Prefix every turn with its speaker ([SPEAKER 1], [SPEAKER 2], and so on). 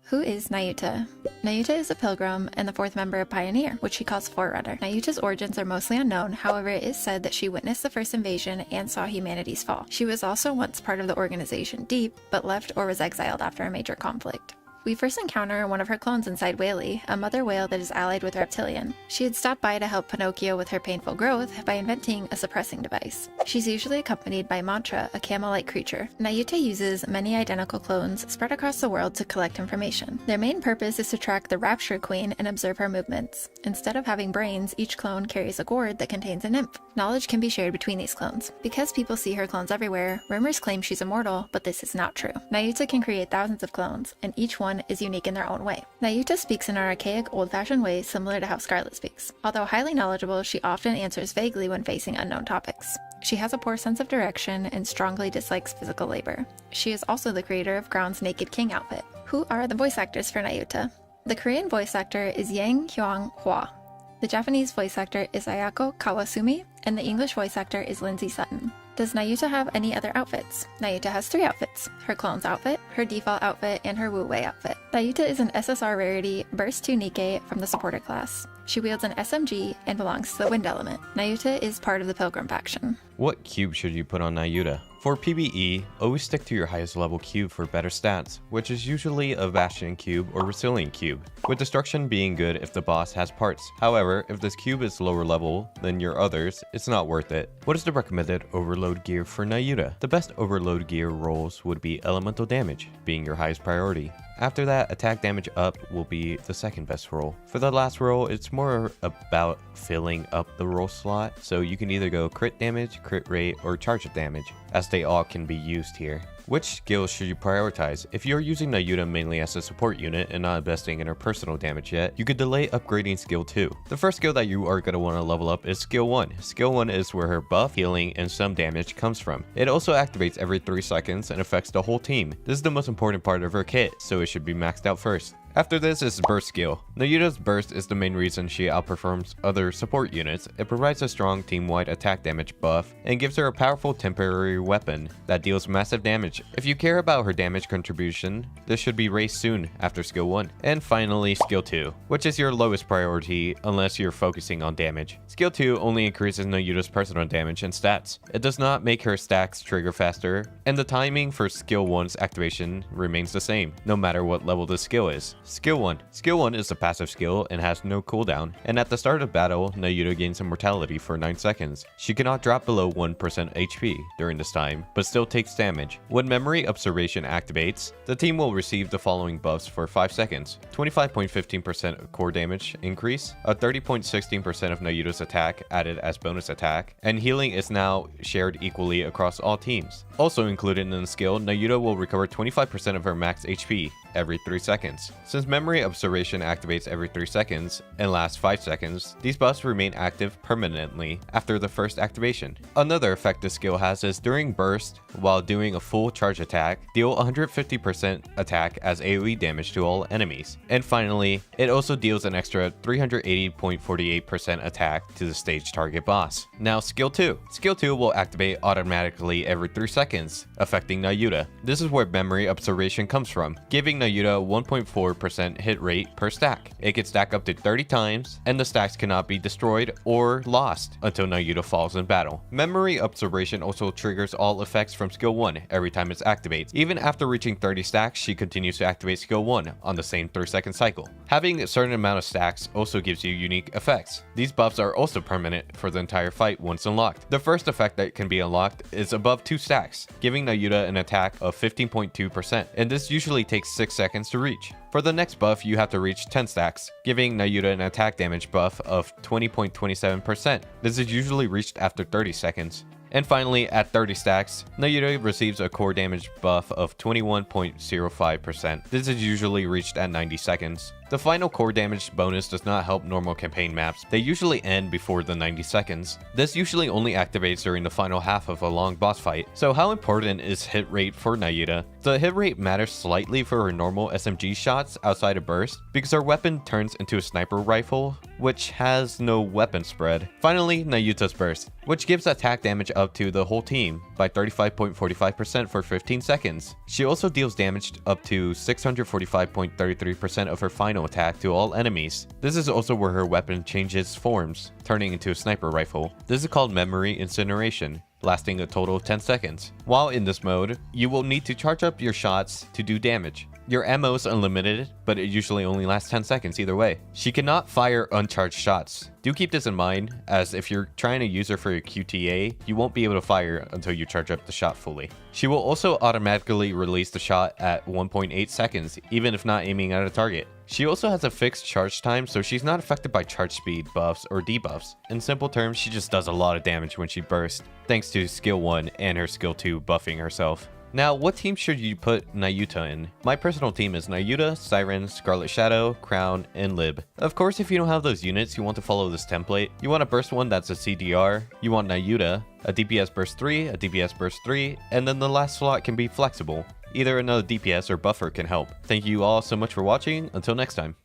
[SPEAKER 1] Who is Nayuta? Nayuta is a pilgrim and the fourth member of Pioneer, which she calls Forerunner. Nayuta's origins are mostly unknown, however it is said that she witnessed the first invasion and saw humanity's fall. She was also once part of the organization Deep, but left or was exiled after a major conflict. We first encounter one of her clones inside Whaley, a mother whale that is allied with Reptilian. She had stopped by to help Pinocchio with her painful growth by inventing a suppressing device. She's usually accompanied by Mantra, a camel-like creature. Nayuta uses many identical clones spread across the world to collect information. Their main purpose is to track the Rapture Queen and observe her movements. Instead of having brains, each clone carries a gourd that contains a nymph. Knowledge can be shared between these clones. Because people see her clones everywhere, rumors claim she's immortal, but this is not true. Nayuta can create thousands of clones, and each one is unique in their own way. Nayuta speaks in an archaic, old-fashioned way similar to how Scarlet speaks. Although highly knowledgeable, she often answers vaguely when facing unknown topics. She has a poor sense of direction and strongly dislikes physical labor. She is also the creator of Ground's Naked King outfit. Who are the voice actors for Nayuta? The Korean voice actor is Yang Hyung-hwa. The Japanese voice actor is Ayako Kawasumi, and the English voice actor is Lindsay Sutton. Does Nayuta have any other outfits? Nayuta has 3 outfits: her clone's outfit, her default outfit, and her Wu-Wei outfit. Nayuta is an SSR rarity Burst 2 Nikke from the supporter class. She wields an SMG and belongs to the Wind element. Nayuta is part of the Pilgrim faction.
[SPEAKER 2] What cube should you put on Nayuta? For PvE, always stick to your highest level cube for better stats, which is usually a Bastion cube or Resilient cube, with destruction being good if the boss has parts. However, if this cube is lower level than your others, it's not worth it. What is the recommended overload gear for Nayuta? The best overload gear rolls would be elemental damage, being your highest priority. After that, attack damage up will be the second best roll. For the last roll, it's more about filling up the roll slot, so you can either go crit damage, crit rate, or charge damage, as they all can be used here. Which skills should you prioritize? If you're using Nayuta mainly as a support unit and not investing in her personal damage yet, you could delay upgrading skill 2. The first skill that you are going to want to level up is skill 1. Skill 1 is where her buff, healing, and some damage comes from. It also activates every 3 seconds and affects the whole team. This is the most important part of her kit, so it should be maxed out first. After this is Burst skill. Nayuta's Burst is the main reason she outperforms other support units. It provides a strong team-wide attack damage buff and gives her a powerful temporary weapon that deals massive damage. If you care about her damage contribution, this should be raised soon after skill 1. And finally, skill 2, which is your lowest priority unless you're focusing on damage. Skill 2 only increases Nayuta's personal damage and stats. It does not make her stacks trigger faster, and the timing for skill 1's activation remains the same, no matter what level the skill is. Skill 1. Skill 1 is a passive skill and has no cooldown, and at the start of battle, Nayuta gains immortality for 9 seconds. She cannot drop below 1% HP during this time, but still takes damage. When Memory Observation activates, the team will receive the following buffs for 5 seconds. 25.15% core damage increase, a 30.16% of Nayuta's attack added as bonus attack, and healing is now shared equally across all teams. Also included in the skill, Nayuta will recover 25% of her max HP every 3 seconds. Since Memory Observation activates every 3 seconds and lasts 5 seconds, these buffs remain active permanently after the first activation. Another effect this skill has is during burst, while doing a full charge attack, deal 150% attack as AoE damage to all enemies. And finally, it also deals an extra 380.48% attack to the stage target boss. Now skill 2. Skill 2 will activate automatically every 3 seconds, affecting Nayuta. This is where Memory Observation comes from, giving Nayuta 1.4% hit rate per stack. It can stack up to 30 times, and the stacks cannot be destroyed or lost until Nayuta falls in battle. Memory Observation also triggers all effects from skill 1 every time it activates. Even after reaching 30 stacks, she continues to activate skill 1 on the same 3-second cycle. Having a certain amount of stacks also gives you unique effects. These buffs are also permanent for the entire fight once unlocked. The first effect that can be unlocked is above 2 stacks, giving Nayuta an attack of 15.2%, and this usually takes 6 seconds to reach. For the next buff, you have to reach 10 stacks, giving Nayuta an attack damage buff of 20.27%. This is usually reached after 30 seconds. And finally, at 30 stacks, Nayuta receives a core damage buff of 21.05%. This is usually reached at 90 seconds. The final core damage bonus does not help normal campaign maps. They usually end before the 90 seconds. This usually only activates during the final half of a long boss fight. So how important is hit rate for Nayuta? The hit rate matters slightly for her normal SMG shots outside of burst, because her weapon turns into a sniper rifle, which has no weapon spread. Finally, Nayuta's burst, which gives attack damage up to the whole team by 35.45% for 15 seconds. She also deals damage up to 645.33% of her final attack to all enemies. This is also where her weapon changes forms, turning into a sniper rifle. This is called memory incineration, lasting a total of 10 seconds. While in this mode, you will need to charge up your shots to do damage. Your ammo is unlimited, but it usually only lasts 10 seconds either way. She cannot fire uncharged shots. Do keep this in mind, as if you're trying to use her for your QTA, you won't be able to fire until you charge up the shot fully. She will also automatically release the shot at 1.8 seconds, even if not aiming at a target. She also has a fixed charge time, so she's not affected by charge speed buffs or debuffs. In simple terms, she just does a lot of damage when she bursts, thanks to skill 1 and her skill 2 buffing herself. Now, what team should you put Nayuta in? My personal team is Nayuta, Siren, Scarlet Shadow, Crown, and Lib. Of course, if you don't have those units, you want to follow this template. You want a burst one that's a CDR, you want Nayuta, a DPS burst 3, a DPS burst 3, and then the last slot can be flexible. Either another DPS or buffer can help. Thank you all so much for watching. Until next time.